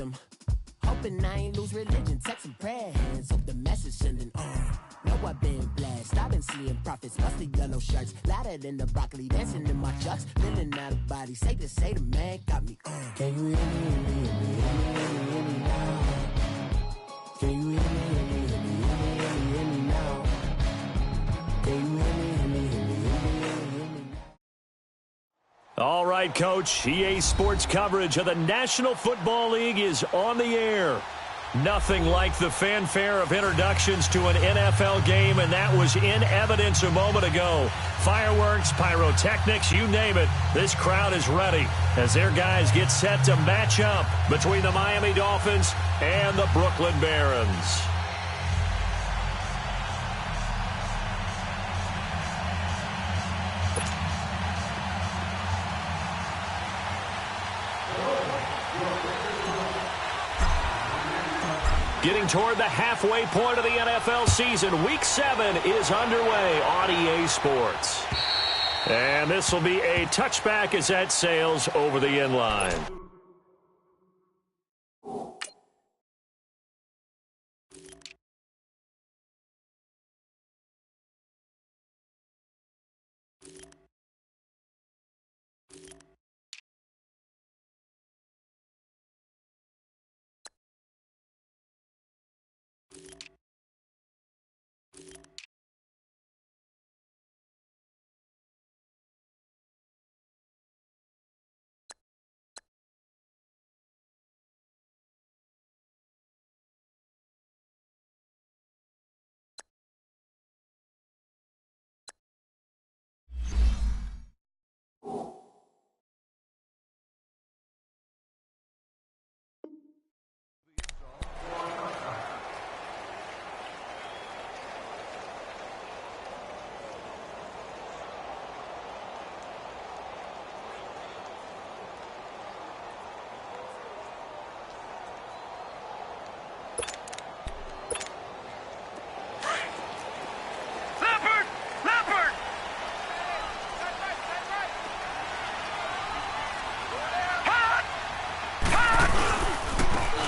them. Hoping I ain't lose religion, text some prayer hands, hope the message sending on. Know I've been blessed, I've been seeing prophets, mostly yellow shirts, louder than the broccoli, dancing in my chucks, feeling out of body, say the man got me on. Can you hear me, hear me, hear me now? Can you hear me, hear me, hear me, hear me now? Can you hear me, hear me, hear me, hear me now? All right, Coach, EA Sports coverage of the National Football League is on the air. Nothing like the fanfare of introductions to an NFL game, and that was in evidence a moment ago. Fireworks, pyrotechnics, you name it. This crowd is ready as their guys get set to match up between the Miami Dolphins and the Brooklyn Barons. Getting toward the halfway point of the NFL season. Week 7 is underway on EA Sports. And this will be a touchback as that sails over the end line.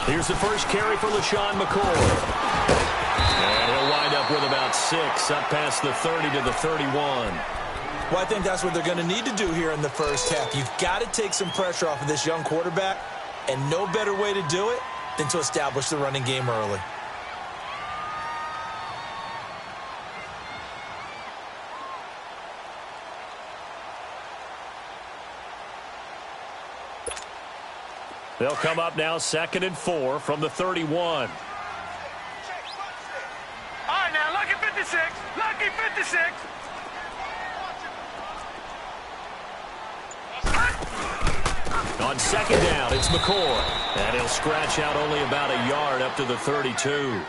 Here's the first carry for LaShawn McCoy. And he'll wind up with about 6, up past the 30 to the 31. Well, I think that's what they're going to need to do here in the first half. You've got to take some pressure off of this young quarterback, and no better way to do it than to establish the running game early. They'll come up now 2nd and 4 from the 31. All right, now, lucky 56. Lucky 56. On 2nd down, it's McCoy. And he'll scratch out only about a yard up to the 32.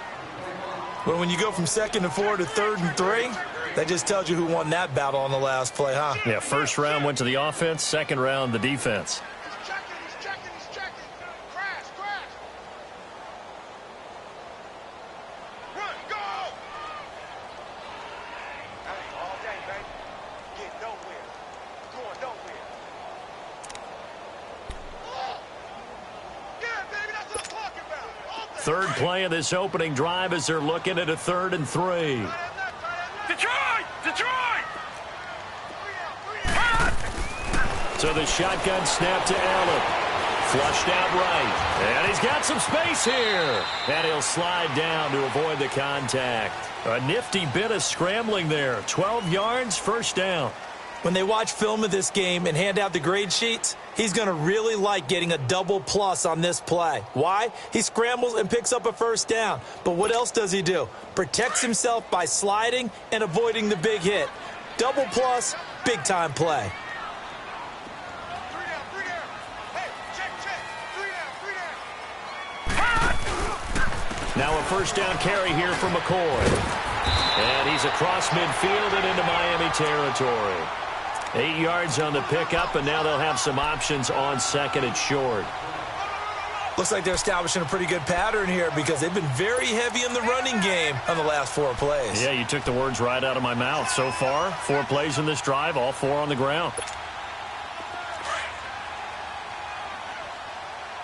Well, when you go from 2nd and 4 to 3rd and 3, that just tells you who won that battle on the last play, huh? Yeah, first round went to the offense, second round the defense. Third play of this opening drive as they're looking at a 3rd and 3. Detroit! Detroit! So the shotgun snap to Allen. Flushed out right. And he's got some space here. And he'll slide down to avoid the contact. A nifty bit of scrambling there. 12 yards, first down. When they watch film of this game and hand out the grade sheets, he's going to really like getting a double plus on this play. Why? He scrambles and picks up a first down. But what else does he do? Protects himself by sliding and avoiding the big hit. Double plus, big-time play. Now a first down carry here for McCoy. And he's across midfield and into Miami territory. 8 yards on the pickup, and now they'll have some options on 2nd and short. Looks like they're establishing a pretty good pattern here because they've been very heavy in the running game on the last 4 plays. Yeah, you took the words right out of my mouth. So far, 4 plays in this drive, all 4 on the ground.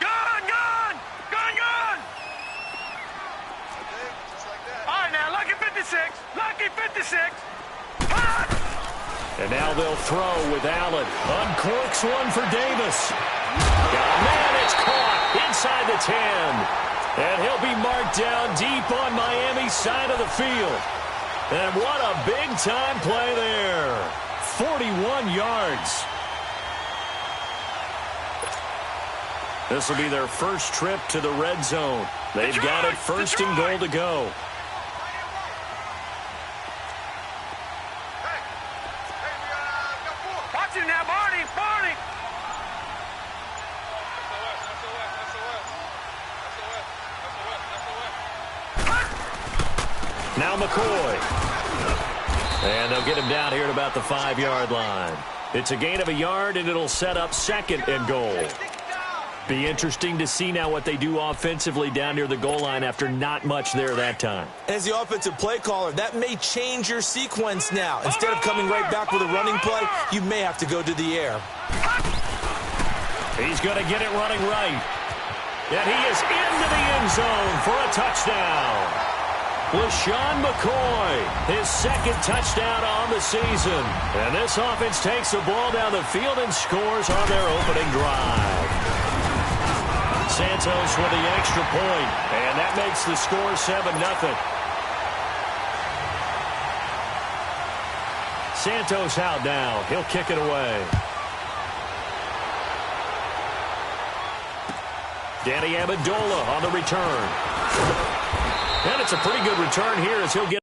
Gun! Gun! Gun! 56. And now they'll throw with Allen. Uncorks one for Davis. Got a man, it's caught inside the 10. And he'll be marked down deep on Miami's side of the field. And what a big-time play there. 41 yards. This will be their first trip to the red zone. They've got it first and goal to go. Watch it now, Barney. Barney. Now McCoy. And they'll get him down here at about the 5-yard line. It's a gain of a yard, and it'll set up second and goal. Be interesting to see now what they do offensively down near the goal line after not much there that time. As the offensive play caller, that may change your sequence now. Instead of coming right back with a running play, you may have to go to the air. He's going to get it running right. And he is into the end zone for a touchdown. LaShawn McCoy, his second touchdown on the season. And this offense takes the ball down the field and scores on their opening drive. Santos with the extra point, and that makes the score 7-0. Santos out now. He'll kick it away. Danny Amendola on the return. And it's a pretty good return here as he'll get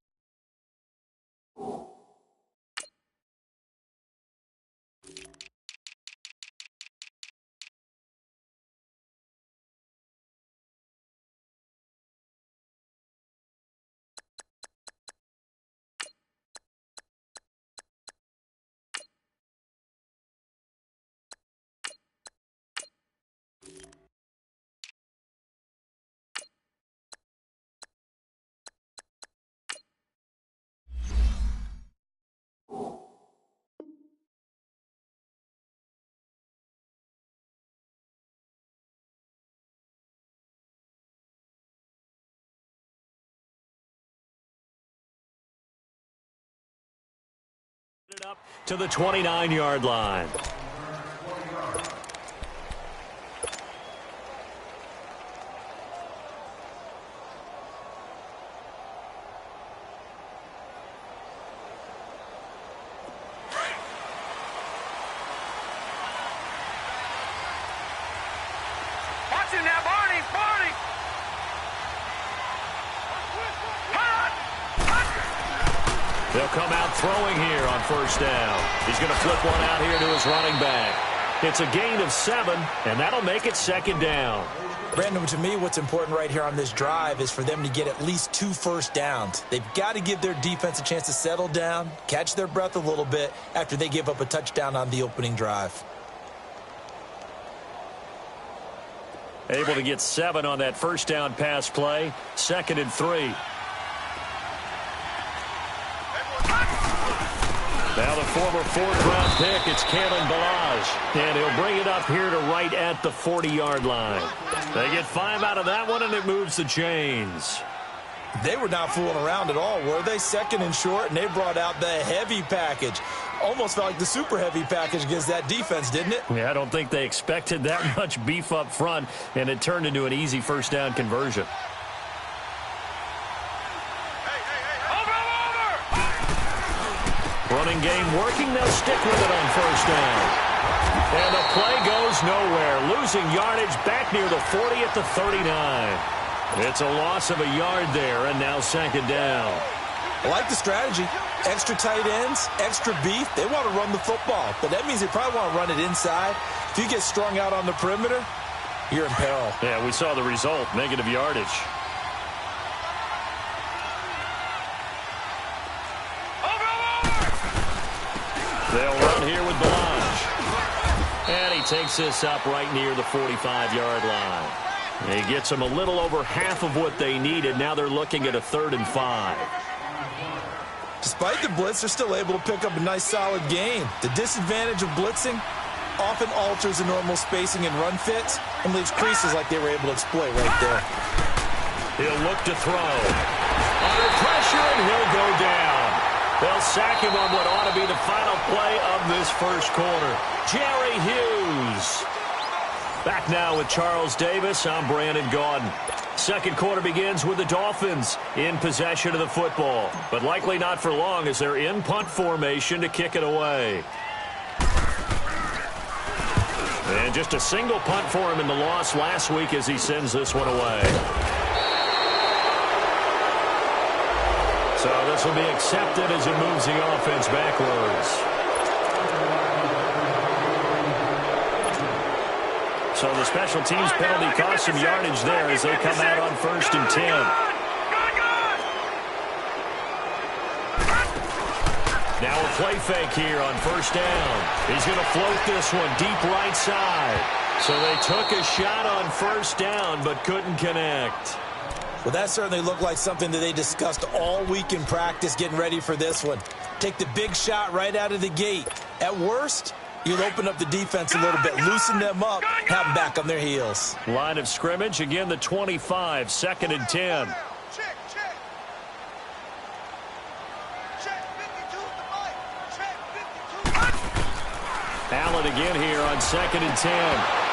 it up to the 29-yard line. Watch it now, Barney. Barney. They'll come out throwing here on first down. He's going to flip one out here to his running back. It's a gain of 7, and that'll make it second down. Brandon, to me, what's important right here on this drive is for them to get at least 2 first downs. They've got to give their defense a chance to settle down, catch their breath a little bit after they give up a touchdown on the opening drive. Able to get 7 on that first down pass play. 2nd and 3. Now the former 4th-round pick, it's Kalen Balaj. And he'll bring it up here to right at the 40-yard line. They get 5 out of that one, and it moves the chains. They were not fooling around at all, were they? 2nd and short, and they brought out the heavy package. Almost felt like the super heavy package against that defense, didn't it? Yeah, I don't think they expected that much beef up front, and it turned into an easy first down conversion. Running game working. They'll stick with it on first down. And the play goes nowhere. Losing yardage back near the 40 at the 39. It's a loss of a yard there, and now 2nd down. I like the strategy. Extra tight ends, extra beef. They want to run the football, but that means they probably want to run it inside. If you get strung out on the perimeter, you're in peril. Yeah, we saw the result, negative yardage. They'll run here with Balaj. And he takes this up right near the 45-yard line. And he gets them a little over half of what they needed. Now they're looking at a 3rd and 5. Despite the blitz, they're still able to pick up a nice solid gain. The disadvantage of blitzing often alters the normal spacing and run fits and leaves creases like they were able to exploit right there. He'll look to throw. Under pressure, and he'll go down. They'll sack him on what ought to be the final play of this first quarter. Jerry Hughes. Back now with Charles Davis. I'm Brandon Gaudin. Second quarter begins with the Dolphins in possession of the football, but likely not for long as they're in punt formation to kick it away. And just a single punt for him in the loss last week as he sends this one away. So this will be accepted as it moves the offense backwards. So the special teams penalty cost some yardage there as they come out on 1st and 10. Now a play fake here on 1st down. He's going to float this one deep right side. So they took a shot on 1st down but couldn't connect. Well, that certainly looked like something that they discussed all week in practice getting ready for this one. Take the big shot right out of the gate. At worst, you'll open up the defense a little bit, loosen them up, have them back on their heels. Line of scrimmage, again the 25, 2nd and 10. Allen again here on 2nd and 10.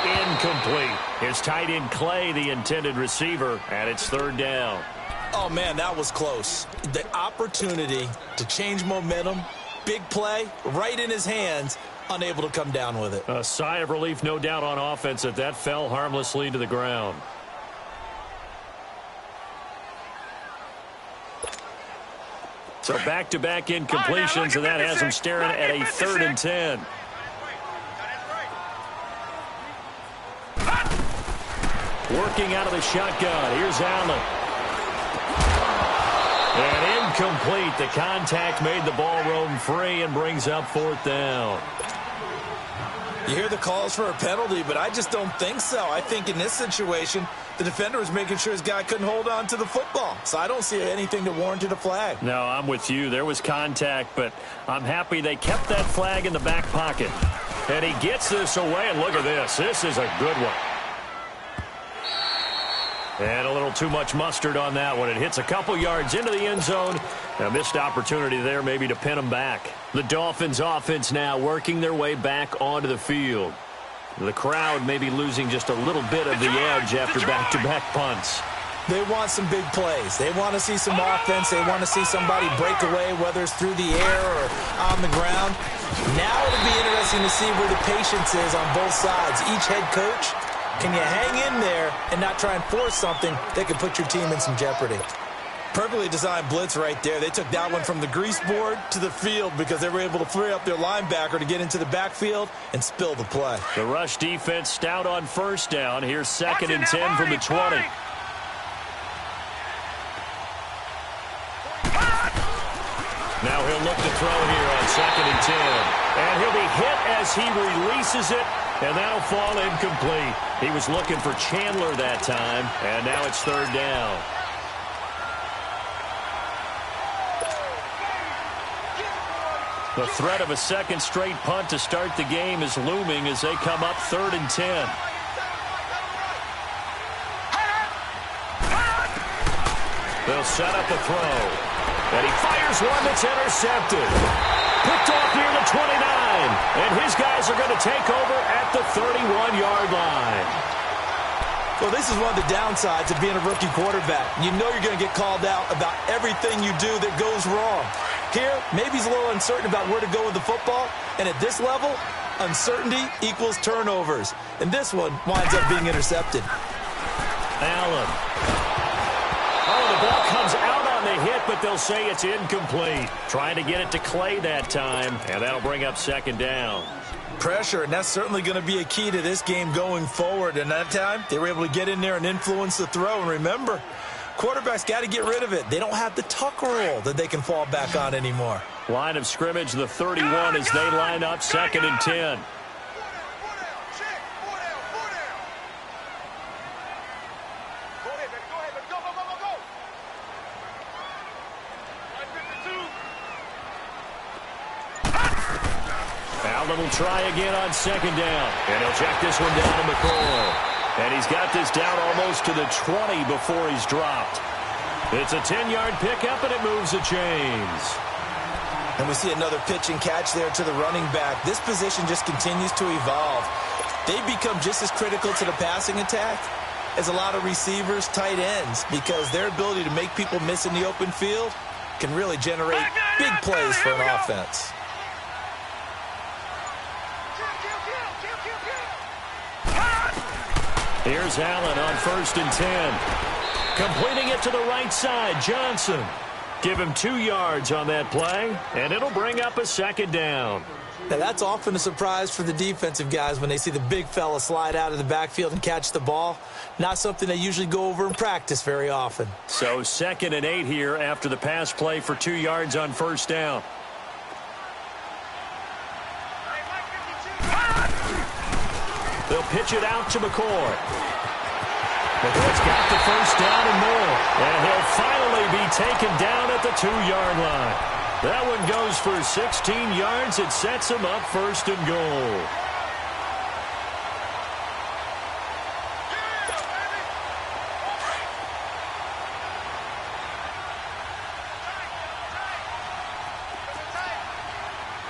Incomplete. His tight end Clay, the intended receiver, and it's 3rd down. Oh, man, that was close. The opportunity to change momentum, big play, right in his hands, unable to come down with it. A sigh of relief, no doubt, on offense that fell harmlessly to the ground. So back-to-back incompletions, and that has him staring at a 3rd and 10. Working out of the shotgun. Here's Allen. And incomplete. The contact made the ball roam free and brings up 4th down. You hear the calls for a penalty, but I just don't think so. I think in this situation, the defender was making sure his guy couldn't hold on to the football. So I don't see anything that warranted a flag. No, I'm with you. There was contact, but I'm happy they kept that flag in the back pocket. And he gets this away, and look at this. This is a good one. And a little too much mustard on that one. It hits a couple yards into the end zone. A missed opportunity there maybe to pin them back. The Dolphins offense now working their way back onto the field. The crowd may be losing just a little bit of the edge after back-to-back punts. They want some big plays. They want to see some offense. They want to see somebody break away, whether it's through the air or on the ground. Now it'll be interesting to see where the patience is on both sides. Each head coach, can you hang in there and not try and force something that could put your team in some jeopardy? Perfectly designed blitz right there. They took that one from the grease board to the field because they were able to free up their linebacker to get into the backfield and spill the play. The rush defense stout on 1st down. Here's 2nd and 10 from the 20. Now he'll look to throw here on 2nd and 10. And he'll be hit as he releases it, and that'll fall incomplete. He was looking for Chandler that time, and now it's 3rd down. The threat of a second straight punt to start the game is looming as they come up 3rd and 10. They'll set up a throw. And he fires one that's intercepted. Picked off near the 29. And his guys are going to take over at the 31-yard line. Well, this is one of the downsides of being a rookie quarterback. You know you're going to get called out about everything you do that goes wrong. Here, maybe he's a little uncertain about where to go with the football. And at this level, uncertainty equals turnovers. And this one winds up being intercepted. Allen. Oh, the ball comes out on the hit, but they'll say it's incomplete. Trying to get it to Clay that time, and that'll bring up 2nd down. Pressure, and that's certainly going to be a key to this game going forward. And that time, they were able to get in there and influence the throw. And remember, quarterbacks got to get rid of it. They don't have the tuck rule that they can fall back on anymore. Line of scrimmage, the 31 as they line up 2nd and 10. Allen will try again on 2nd down. And he'll check this one down to McCoy. And he's got this down almost to the 20 before he's dropped. It's a 10-yard pickup, and it moves the chains. And we see another pitch and catch there to the running back. This position just continues to evolve. They become just as critical to the passing attack as a lot of receivers, tight ends, because their ability to make people miss in the open field can really generate big plays for an offense. Here's Allen on 1st and 10. Completing it to the right side, Johnson. Give him 2 yards on that play, and it'll bring up a 2nd down. Now, that's often a surprise for the defensive guys when they see the big fella slide out of the backfield and catch the ball. Not something they usually go over in practice very often. So 2nd and 8 here after the pass play for 2 yards on 1st down. They'll pitch it out to McCoy. McCoy's got the 1st down and more. And he'll finally be taken down at the 2-yard line. That one goes for 16 yards. It sets him up 1st and goal.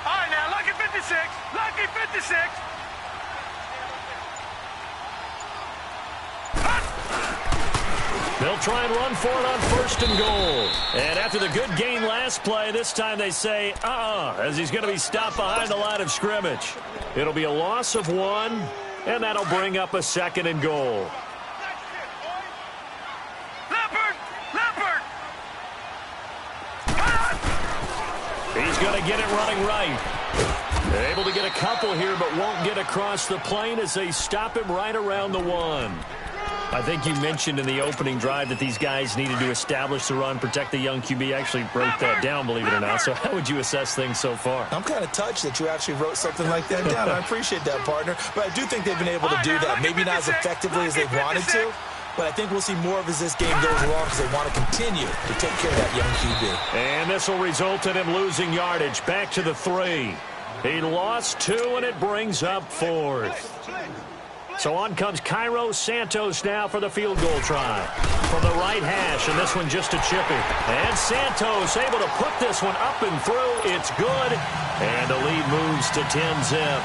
All right, now, lucky 56. Lucky 56. They'll try and run for it on 1st and goal. And after the good gain last play, this time they say, as he's going to be stopped behind the line of scrimmage. It'll be a loss of 1, and that'll bring up a 2nd and goal. Leopard! Leopard! He's going to get it running right. Able to get a couple here, but won't get across the plane as they stop him right around the 1. I think you mentioned in the opening drive that these guys needed to establish the run, protect the young QB. I actually wrote that down, believe it or not. So how would you assess things so far? I'm kind of touched that you actually wrote something like that down. I appreciate that, partner. But I do think they've been able to do that. Maybe not as effectively as they've wanted to, but I think we'll see more of as this game goes along because they want to continue to take care of that young QB. And this will result in him losing yardage. Back to the 3. He lost 2, and it brings up 4th. So on comes Cairo Santos now for the field goal try. From the right hash, and this one just a chippy. And Santos able to put this one up and through. It's good. And the lead moves to 10-zip.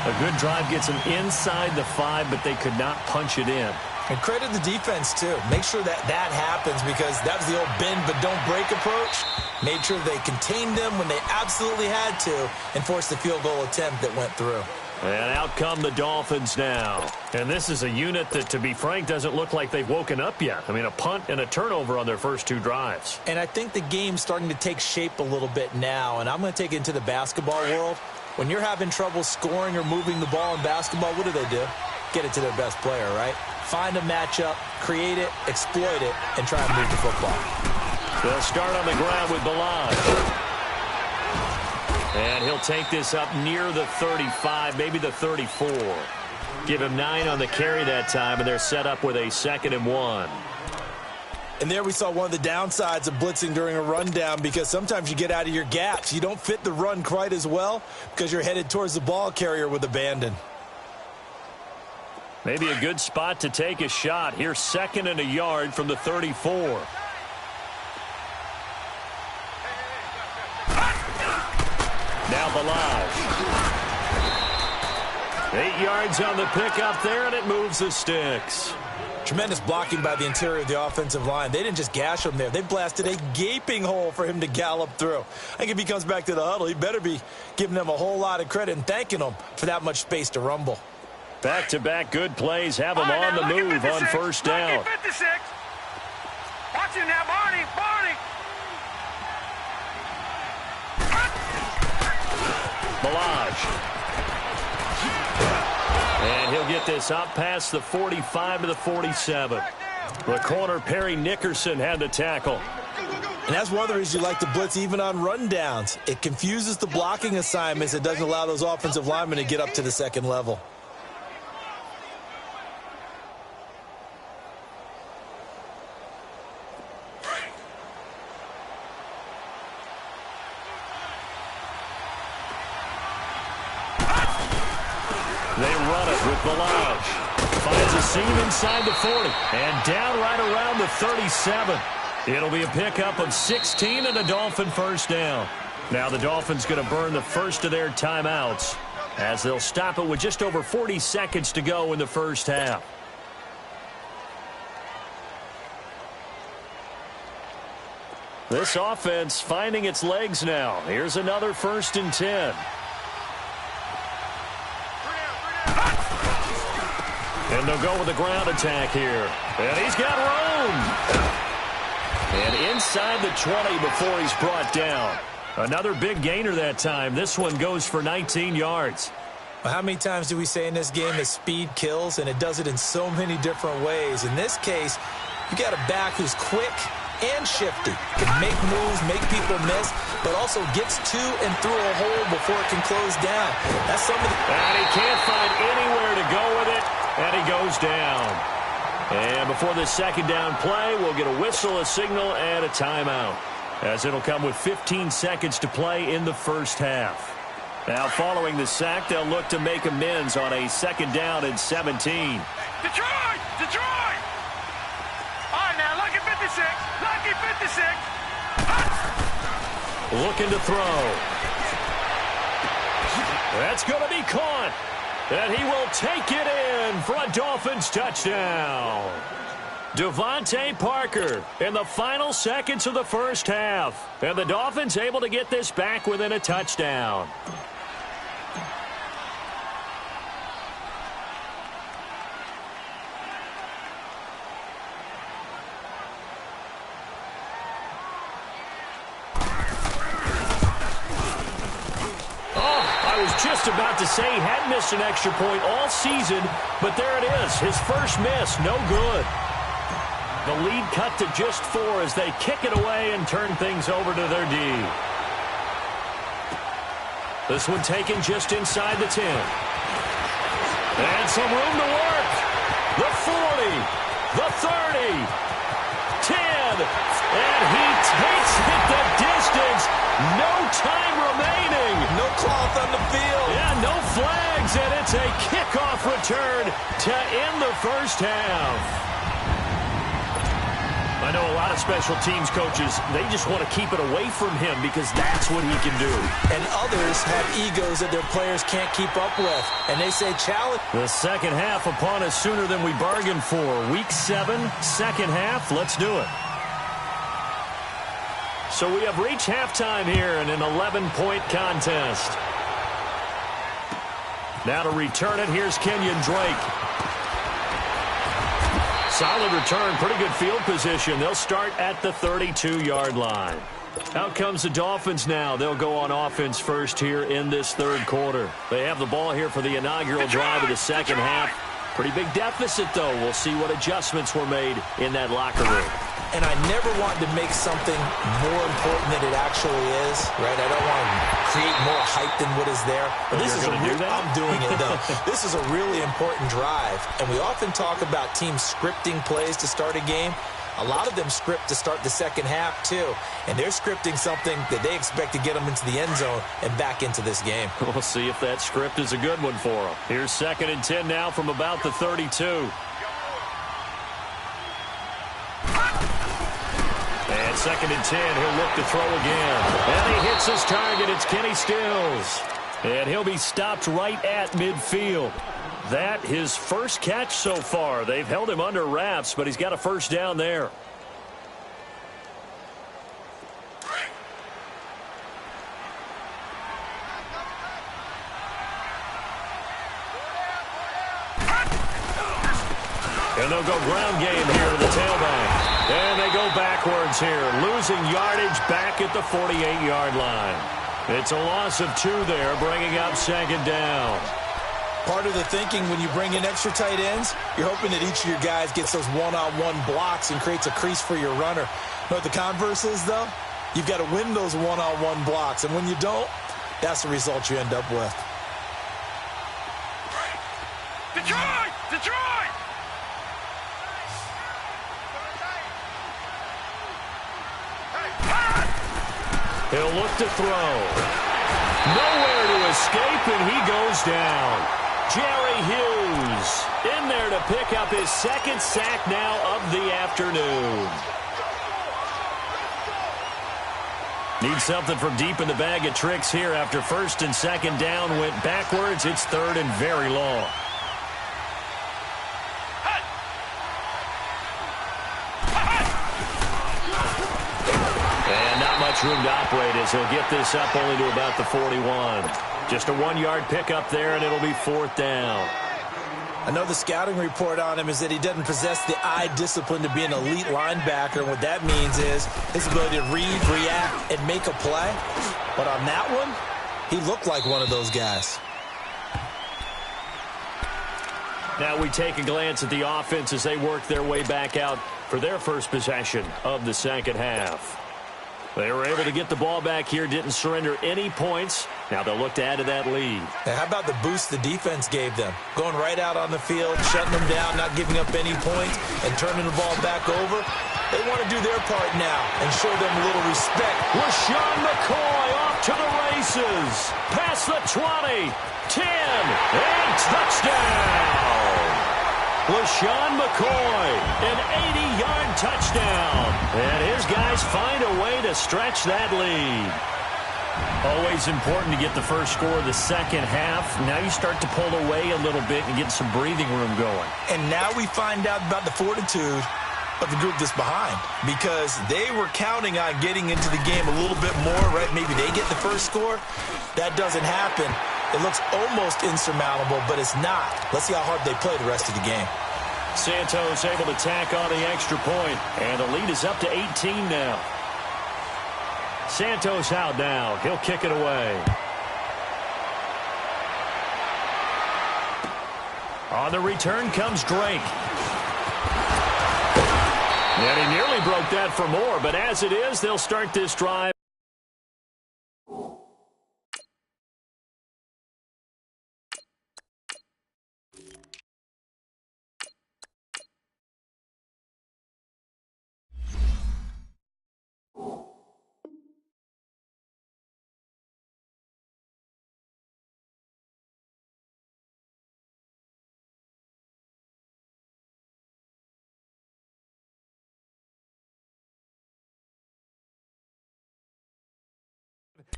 A good drive gets them inside the 5, but they could not punch it in. And credit the defense, too. Make sure that that happens because that was the old bend but don't break approach. Made sure they contained them when they absolutely had to and forced the field goal attempt that went through. And out come the Dolphins now. And this is a unit that, to be frank, doesn't look like they've woken up yet. I mean, a punt and a turnover on their first 2 drives. And I think the game's starting to take shape a little bit now. And I'm going to take it into the basketball world. When you're having trouble scoring or moving the ball in basketball, what do? Get it to their best player, right? Find a matchup, create it, exploit it, and try and move the football. They'll start on the ground with Balaj. And he'll take this up near the 35, maybe the 34. Give him 9 on the carry that time, and they're set up with a 2nd and 1. And there we saw one of the downsides of blitzing during a rundown because sometimes you get out of your gaps. You don't fit the run quite as well because you're headed towards the ball carrier with abandon. Maybe a good spot to take a shot. Here's 2nd and a yard from the 34. Now Balaj. 8 yards on the pickup there, and it moves the sticks. Tremendous blocking by the interior of the offensive line. They didn't just gash him there. They blasted a gaping hole for him to gallop through. I think if he comes back to the huddle, he better be giving them a whole lot of credit and thanking them for that much space to rumble. Back-to-back good plays have him on the move on 1st down. 56. Watch him now, Barney. Barney. Balaj. And he'll get this up past the 45 to the 47. The corner, Perry Nickerson, had the tackle. And that's one of the reasons you like to blitz even on rundowns. It confuses the blocking assignments. It doesn't allow those offensive linemen to get up to the 2nd level. They run it with Balaj. Finds a seam inside the 40. And down right around the 37. It'll be a pickup of 16 and a Dolphin first down. Now the Dolphins going to burn the first of their timeouts as they'll stop it with just over 40 seconds to go in the first half. This offense finding its legs now. Here's another 1st and 10. And they'll go with a ground attack here. And he's got room. And inside the 20 before he's brought down. Another big gainer that time. This one goes for 19 yards. Well, how many times do we say in this game that speed kills, and it does it in so many different ways? In this case, you got a back who's quick and shifty. Can make moves, make people miss, but also gets to and through a hole before it can close down. That's something. And he can't find anywhere to go with it, and he goes down. And before this second down play, we'll get a whistle, a signal, and a timeout, as it'll come with 15 seconds to play in the first half. Now, following the sack, they'll look to make amends on a 2nd down and 17. Detroit! Detroit! All right, now, lucky 56. Lucky 56. Looking to throw. That's going to be caught. And he will take it in for a Dolphins touchdown. Devontae Parker in the final seconds of the first half. And the Dolphins able to get this back within a touchdown. Just about to say he hadn't missed an extra point all season, but there it is. His first miss, no good. The lead cut to just 4 as they kick it away and turn things over to their D. This one taken just inside the 10. And some room to work. The 40, the 30, 10, and he takes it the distance. No time remaining. No cloth on the field. Yeah, no flags, and it's a kickoff return to end the first half. I know a lot of special teams coaches, they just want to keep it away from him because that's what he can do. And others have egos that their players can't keep up with, and they say challenge. The second half upon us sooner than we bargained for. Week 7, second half, let's do it. So we have reached halftime here in an 11-point contest. Now to return it, here's Kenyon Drake. Solid return, pretty good field position. They'll start at the 32-yard line. Out comes the Dolphins now. They'll go on offense first here in this third quarter. They have the ball here for the inaugural drive of the second half. Pretty big deficit, though. We'll see what adjustments were made in that locker room. And I never want to make something more important than it actually is, right? I don't want to create more hype than what is there. But this is I'm doing it, though. This is a really important drive. And we often talk about teams scripting plays to start a game. A lot of them script to start the second half, too. And they're scripting something that they expect to get them into the end zone and back into this game. We'll see if that script is a good one for them. Here's 2nd and 10 now from about the 32. And 2nd and 10, he'll look to throw again. And he hits his target. It's Kenny Stills. And he'll be stopped right at midfield. That his first catch so far. They've held him under wraps, but he's got a first down there. And they'll go ground game here to the tailback. And they go backwards here, losing yardage back at the 48-yard line. It's a loss of 2 there, bringing up 2nd down. Part of the thinking when you bring in extra tight ends, you're hoping that each of your guys gets those one-on-one blocks and creates a crease for your runner. You know what the converse is, though? You've got to win those one-on-one blocks, and when you don't, that's the result you end up with. Detroit! Detroit! He'll look to throw. Nowhere to escape, and he goes down. Jerry Hughes in there to pick up his 2nd sack now of the afternoon. Need something from deep in the bag of tricks here after first and second down went backwards. It's third and very long. And not much room to operate as he'll get this up only to about the 41. Just a 1-yard pickup there, and it'll be fourth down. I know the scouting report on him is that he doesn't possess the eye discipline to be an elite linebacker. And what that means is his ability to read, react, and make a play. But on that one, he looked like one of those guys. Now we take a glance at the offense as they work their way back out for their first possession of the second half. They were able to get the ball back here, didn't surrender any points. Now they'll look to add to that lead. And how about the boost the defense gave them? Going right out on the field, shutting them down, not giving up any points, and turning the ball back over. They want to do their part now and show them a little respect. LaShawn McCoy off to the races. Past the 20, 10, and touchdown. LaShawn McCoy, an 80-yard touchdown. And his guys find a way to stretch that lead. Always important to get the first score of the second half. Now you start to pull away a little bit and get some breathing room going. And now we find out about the fortitude of the group that's behind, because they were counting on getting into the game a little bit more, right? Maybe they get the first score. That doesn't happen. It looks almost insurmountable, but it's not. Let's see how hard they play the rest of the game. Santos able to tack on the extra point, and the lead is up to 18 now. Santos out now. He'll kick it away. On the return comes Drake. And he nearly broke that for more, but as it is, they'll start this drive.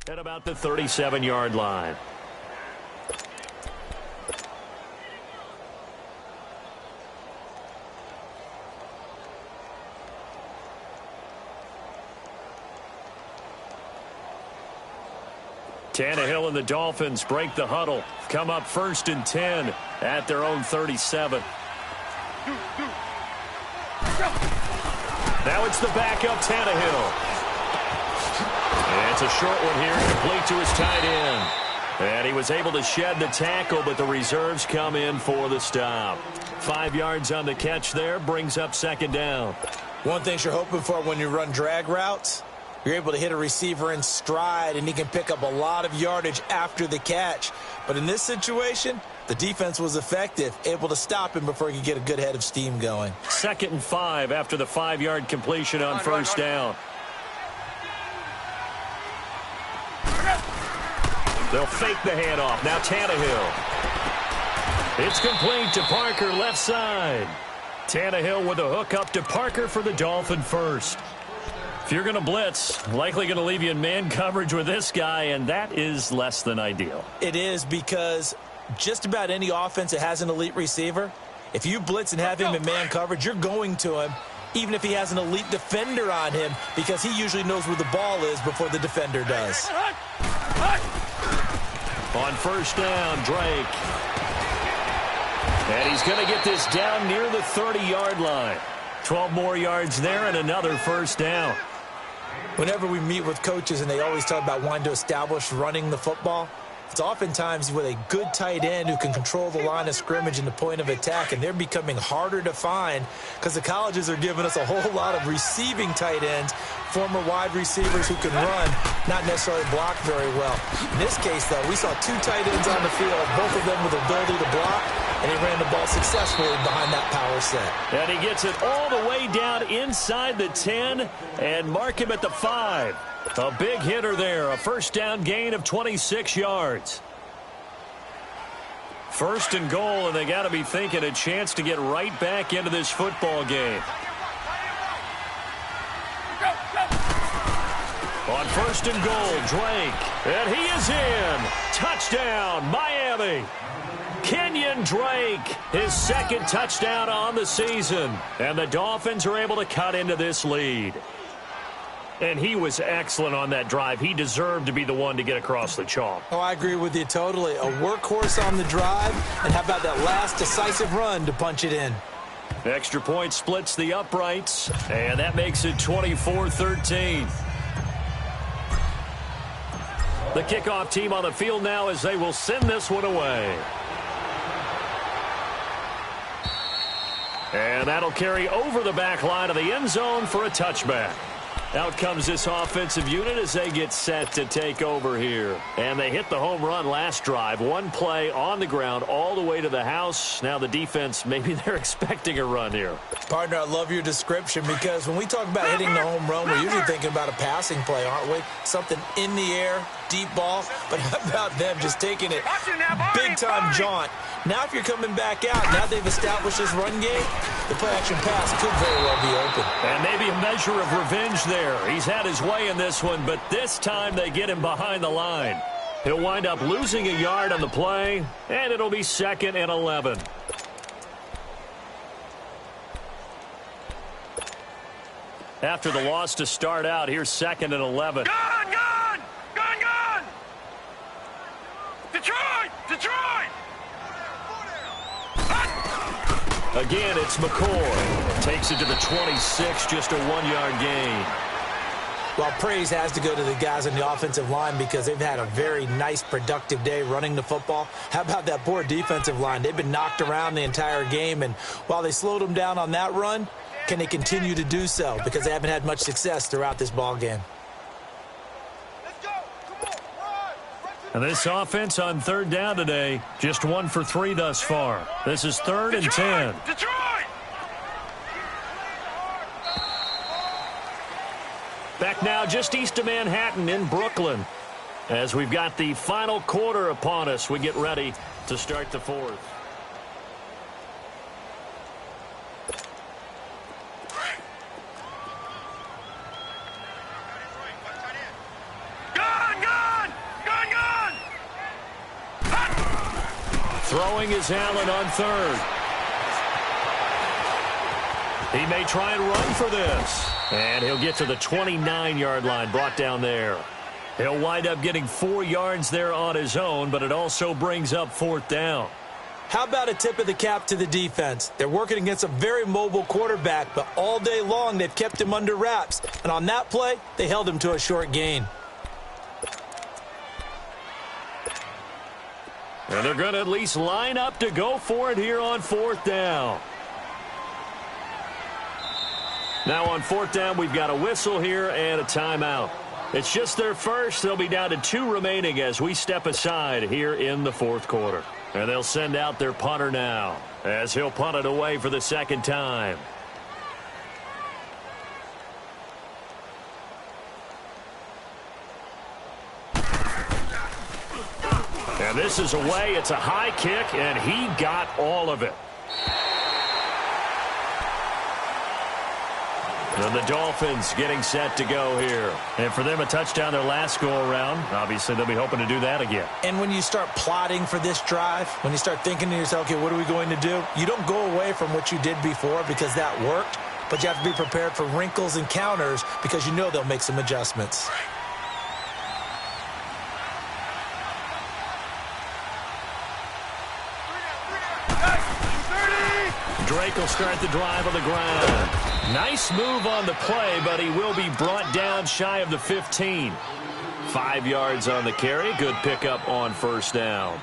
At about the 37-yard line. Tannehill and the Dolphins break the huddle. Come up first and 10 at their own 37. Now it's the backup Tannehill. And it's a short one here, complete to his tight end. And he was able to shed the tackle, but the reserves come in for the stop. 5 yards on the catch there, brings up second down. One thing you're hoping for when you run drag routes, you're able to hit a receiver in stride, and he can pick up a lot of yardage after the catch. But in this situation, the defense was effective, able to stop him before he could get a good head of steam going. 2nd and 5 after the 5-yard completion on first down. They'll fake the handoff. Now Tannehill. It's complete to Parker, left side. Tannehill with a hook up to Parker for the Dolphin first. If you're going to blitz, likely going to leave you in man coverage with this guy, and that is less than ideal. It is, because just about any offense that has an elite receiver, if you blitz and have him in man coverage, you're going to him, even if he has an elite defender on him, because he usually knows where the ball is before the defender does. On first down, Drake. And he's going to get this down near the 30-yard line. 12 more yards there and another first down. Whenever we meet with coaches and they always talk about wanting to establish running the football, it's oftentimes with a good tight end who can control the line of scrimmage and the point of attack, and they're becoming harder to find because the colleges are giving us a whole lot of receiving tight ends, former wide receivers who can run, not necessarily block very well. In this case, though, we saw 2 tight ends on the field, both of them with the ability to block, and he ran the ball successfully behind that power set. And he gets it all the way down inside the 10 and mark him at the 5. A big hitter there, a first down gain of 26 yards. First and goal, and they got to be thinking a chance to get right back into this football game. On first and goal, Drake. And he is in. Touchdown, Miami. Kenyon Drake, his second touchdown on the season. And the Dolphins are able to cut into this lead. And he was excellent on that drive. He deserved to be the one to get across the chalk. Oh, I agree with you totally. A workhorse on the drive. And how about that last decisive run to punch it in? Extra point splits the uprights. And that makes it 24-13. The kickoff team on the field now as they will send this one away. And that'll carry over the back line of the end zone for a touchback. Out comes this offensive unit as they get set to take over here. And they hit the home run last drive. One play on the ground all the way to the house. Now the defense, maybe they're expecting a run here. Partner, I love your description because when we talk about hitting the home run, we're usually thinking about a passing play, aren't we? Something in the air, deep ball. But how about them just taking it big-time jaunt? Now if you're coming back out, now they've established this run game, the play-action pass could very well be open. And maybe a measure of revenge there. He's had his way in this one, but this time they get him behind the line. He'll wind up losing a yard on the play, and it'll be 2nd and 11. After the loss to start out, here's 2nd and 11. Gun! Gun! Gun! Gun! Detroit! Detroit! Again, it's McCoy. Takes it to the 26, just a 1-yard gain. Well, praise has to go to the guys on the offensive line because they've had a very nice, productive day running the football. How about that poor defensive line? They've been knocked around the entire game, and while they slowed them down on that run, can they continue to do so? Because they haven't had much success throughout this ball game. And this offense on 3rd down today, just 1 for 3 thus far. This is 3rd and 10. Detroit! Back now just east of Manhattan in Brooklyn. As we've got the final quarter upon us, we get ready to start the 4th. Throwing is Allen on 3rd. He may try and run for this. And he'll get to the 29-yard line, brought down there. He'll wind up getting 4 yards there on his own, but it also brings up 4th down. How about a tip of the cap to the defense? They're working against a very mobile quarterback, but all day long they've kept him under wraps. And on that play, they held him to a short gain. And they're going to at least line up to go for it here on 4th down. Now on 4th down, we've got a whistle here and a timeout. It's just their first. They'll be down to 2 remaining as we step aside here in the 4th quarter. And they'll send out their punter now as he'll punt it away for the 2nd time. And this is away. It's a high kick, and he got all of it. And the Dolphins getting set to go here. And for them, a touchdown their last go-around. Obviously, they'll be hoping to do that again. And when you start plotting for this drive, when you start thinking to yourself, okay, what are we going to do? You don't go away from what you did before because that worked, but you have to be prepared for wrinkles and counters because you know they'll make some adjustments. Drake will start the drive on the ground. Nice move on the play, but he will be brought down shy of the 15. 5 yards on the carry. Good pickup on 1st down.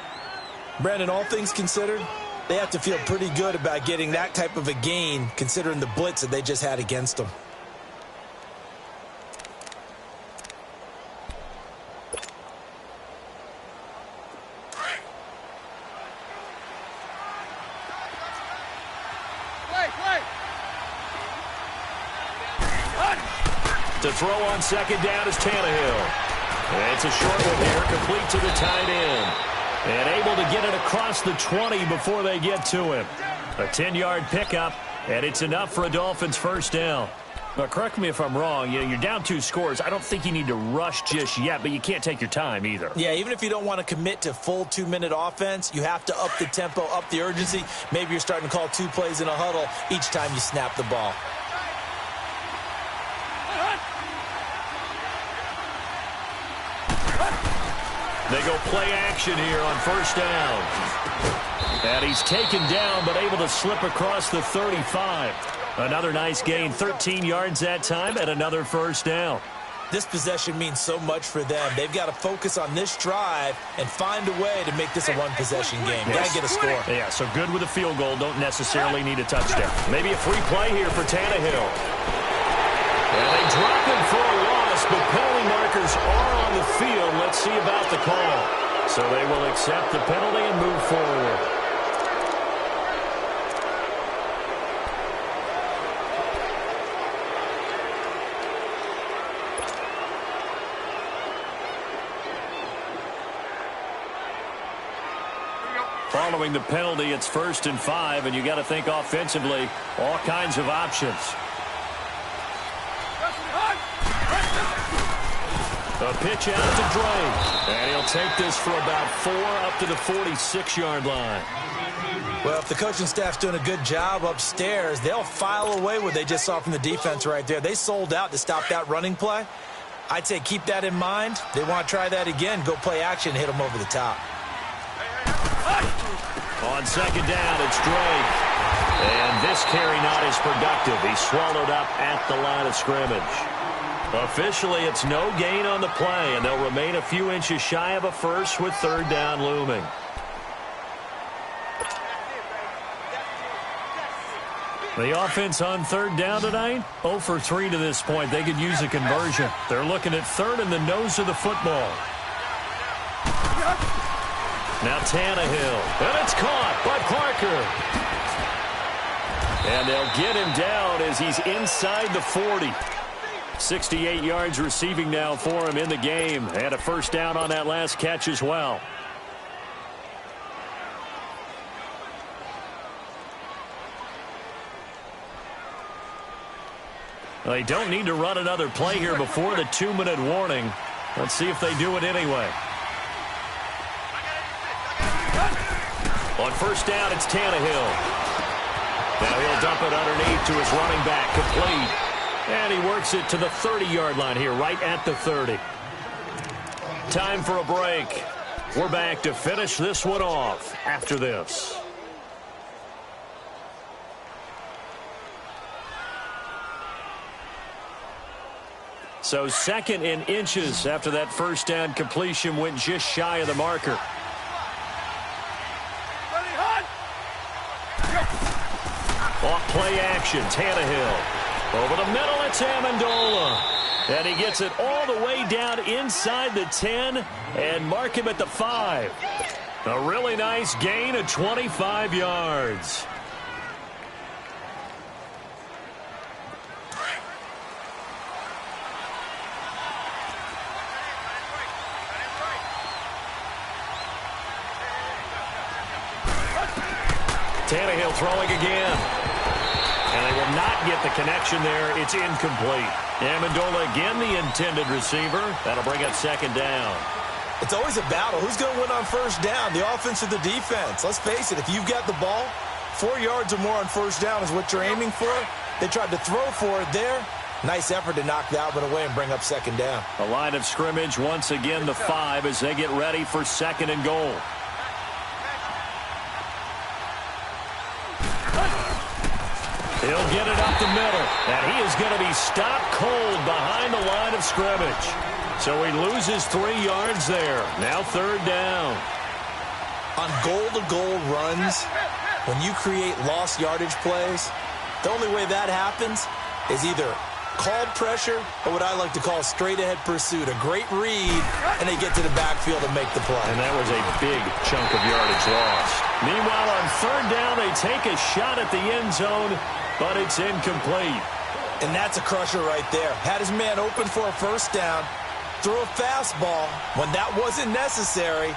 Brandon, all things considered, they have to feel pretty good about getting that type of a gain considering the blitz that they just had against them. To throw on 2nd down is Tannehill. And it's a short one here, complete to the tight end. And able to get it across the 20 before they get to him. A 10-yard pickup, and it's enough for a Dolphins 1st down. Well, correct me if I'm wrong. You're down 2 scores. I don't think you need to rush just yet, but you can't take your time either. Yeah, even if you don't want to commit to full 2-minute offense, you have to up the tempo, up the urgency. Maybe you're starting to call 2 plays in a huddle each time you snap the ball. They go play action here on first down. And he's taken down, but able to slip across the 35. Another nice gain, 13 yards that time, and another first down. This possession means so much for them. They've got to focus on this drive and find a way to make this a one-possession game. Yes. Got to get a score. Yeah, so good with a field goal. Don't necessarily need a touchdown. Maybe a free play here for Tannehill. And they drop him for a loss, but penalty markers are on the field. Let's see about the call. So they will accept the penalty and move forward. Following the penalty, it's 1st and 5, and you got to think offensively, all kinds of options. A pitch out to Drake, and he'll take this for about 4 up to the 46-yard line. Well, if the coaching staff's doing a good job upstairs, they'll file away what they just saw from the defense right there. They sold out to stop that running play. I'd say keep that in mind. They want to try that again, go play action, hit them over the top. On second down, it's Drake. And this carry not as productive. He's swallowed up at the line of scrimmage. Officially, it's no gain on the play, and they'll remain a few inches shy of a first with 3rd down looming. The offense on 3rd down tonight, 0 for 3 to this point. They could use a conversion. They're looking at 3rd in the nose of the football. Now Tannehill, and it's caught by Parker. And they'll get him down as he's inside the 40. 68 yards receiving now for him in the game. And a first down on that last catch as well. They don't need to run another play here before the 2-minute warning. Let's see if they do it anyway. On first down, it's Tannehill. Now he'll dump it underneath to his running back, complete. And he works it to the 30-yard line here, right at the 30. Time for a break. We're back to finish this one off after this. So 2nd and inches after that first down completion went just shy of the marker. Off play action, Tannehill. Over the middle, it's Amendola. And he gets it all the way down inside the 10 and mark him at the 5. A really nice gain of 25 yards. Tannehill throwing again. And they will not get the connection there. It's incomplete. Amendola again the intended receiver. That'll bring up 2nd down. It's always a battle. Who's going to win on first down, the offense or the defense? Let's face it, if you've got the ball, 4 yards or more on first down is what you're aiming for. They tried to throw for it there. Nice effort to knock that one away and bring up 2nd down. The line of scrimmage once again the 5 as they get ready for 2nd and goal. He'll get it up the middle, and he is going to be stopped cold behind the line of scrimmage. So he loses 3 yards there. Now 3rd down. On goal-to-goal runs, when you create lost yardage plays, the only way that happens is either called pressure or what I like to call straight-ahead pursuit. A great read, and they get to the backfield and make the play. And that was a big chunk of yardage lost. Meanwhile, on 3rd down, they take a shot at the end zone, but it's incomplete. And that's a crusher right there. Had his man open for a first down, threw a fastball when that wasn't necessary,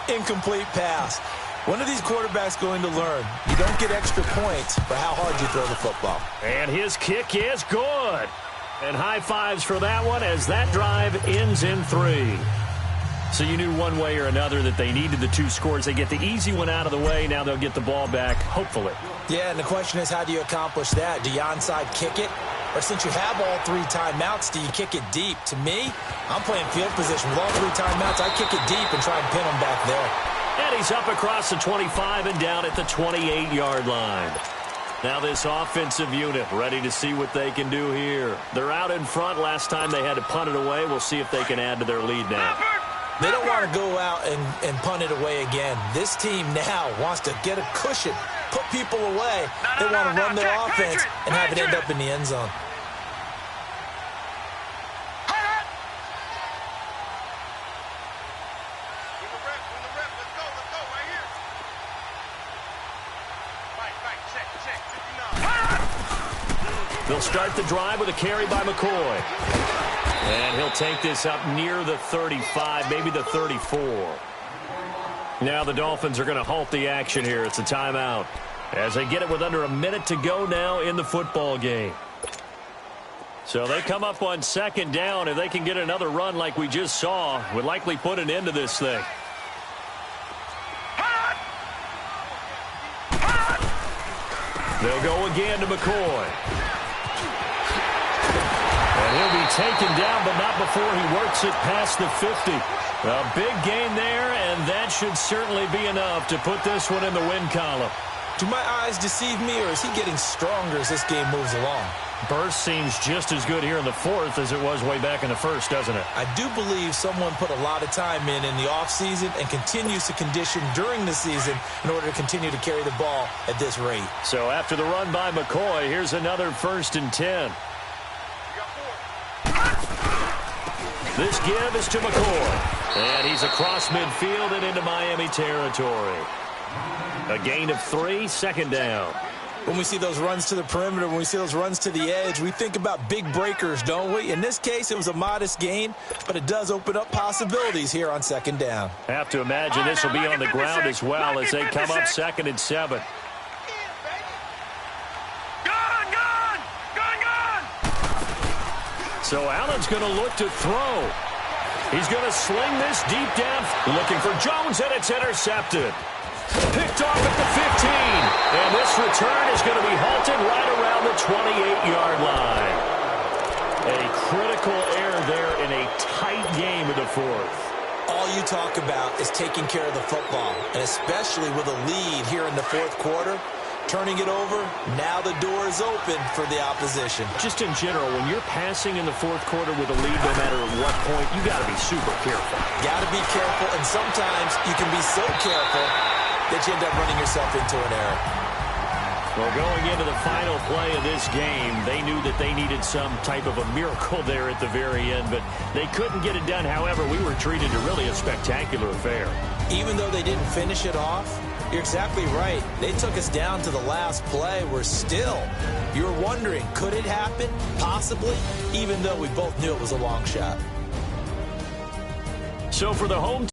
incomplete pass. When are these quarterbacks going to learn? You don't get extra points for how hard you throw the football. And his kick is good. And high fives for that one as that drive ends in 3. So you knew one way or another that they needed the 2 scores. They get the easy one out of the way. Now they'll get the ball back, hopefully. Yeah, and the question is, how do you accomplish that? Do you onside kick it? Or since you have all 3 timeouts, do you kick it deep? To me, I'm playing field position. With all 3 timeouts, I kick it deep and try and pin them back there. And he's up across the 25 and down at the 28-yard line. Now this offensive unit ready to see what they can do here. They're out in front. Last time they had to punt it away. We'll see if they can add to their lead now. They don't want to go out and punt it away again. This team now wants to get a cushion, put people away. They want to run their offense and have it end up in the end zone. They'll start the drive with a carry by McCoy. And he'll take this up near the 35, maybe the 34. Now the Dolphins are going to halt the action here. It's a timeout as they get it with under a minute to go now in the football game. So they come up on 2nd down. If they can get another run like we just saw, would likely put an end to this thing. They'll go again to McCoy. And he'll be taken down, but not before he works it past the 50. A big gain there, and that should certainly be enough to put this one in the win column. Do my eyes deceive me, or is he getting stronger as this game moves along? Burst seems just as good here in the 4th as it was way back in the 1st, doesn't it? I do believe someone put a lot of time in the offseason and continues to condition during the season in order to continue to carry the ball at this rate. So after the run by McCoy, here's another 1st and 10. This give is to McCoy. And he's across midfield and into Miami territory. A gain of 3, 2nd down. When we see those runs to the perimeter, when we see those runs to the edge, we think about big breakers, don't we? In this case, it was a modest gain, but it does open up possibilities here on 2nd down. Have to imagine this will be on the ground as well as they come up 2nd and 7. So Allen's going to look to throw. He's going to sling this deep down, looking for Jones, and it's intercepted. Picked off at the 15. And this return is going to be halted right around the 28-yard line. A critical error there in a tight game of the 4th. All you talk about is taking care of the football, and especially with a lead here in the 4th quarter. Turning it over, now the door is open for the opposition. Just in general, when you're passing in the 4th quarter with a lead, no matter at what point, you got to be super careful. Got to be careful, and sometimes you can be so careful that you end up running yourself into an error. Well, going into the final play of this game, they knew that they needed some type of a miracle there at the very end, but they couldn't get it done. However, we were treated to really a spectacular affair. Even though they didn't finish it off, you're exactly right. They took us down to the last play. We're still, you're wondering, could it happen? Possibly, even though we both knew it was a long shot. So for the home